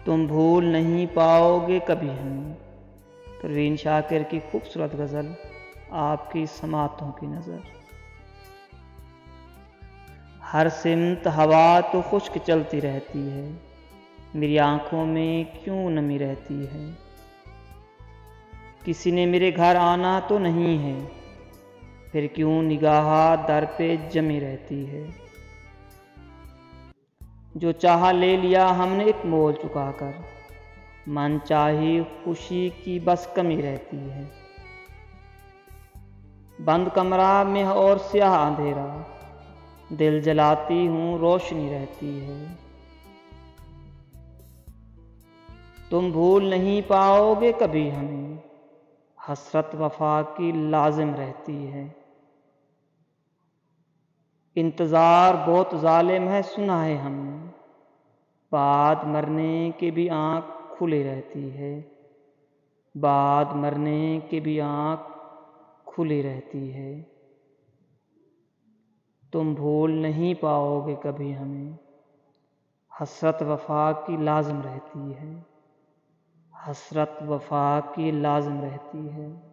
تم بھول نہیں پاؤ گے کبھی ہمیں۔ پروین شاکر کی خوبصورت غزل آپ کی سماعتوں کی نظر۔ ہر سمت ہوا تو خشک چلتی رہتی ہے، میری آنکھوں میں کیوں نمی رہتی ہے؟ کسی نے میرے گھر آنا تو نہیں ہے، پھر کیوں نگاہ در پہ جمی رہتی ہے؟ جو چاہا لے لیا ہم نے ایک مول چکا کر، من چاہی خوشی کی بس کمی رہتی ہے۔ بند کمرہ میں اور سیاہ اندھیرا، دل جلاتی ہوں روشنی رہتی ہے۔ تم بھول نہیں پاؤ گے کبھی ہمیں، حسرت وفا کی لازم رہتی ہے۔ انتظار بہت ظالم ہے سنا ہے ہم نے، بعد مرنے کے بھی آنکھ کھلی رہتی ہے، بعد مرنے کے بھی آنکھ کھلی رہتی ہے۔ تم بھول نہیں پاؤ گے کبھی ہمیں، حسرت وفا کی لازم رہتی ہے، حسرت وفا کی لازم رہتی ہے۔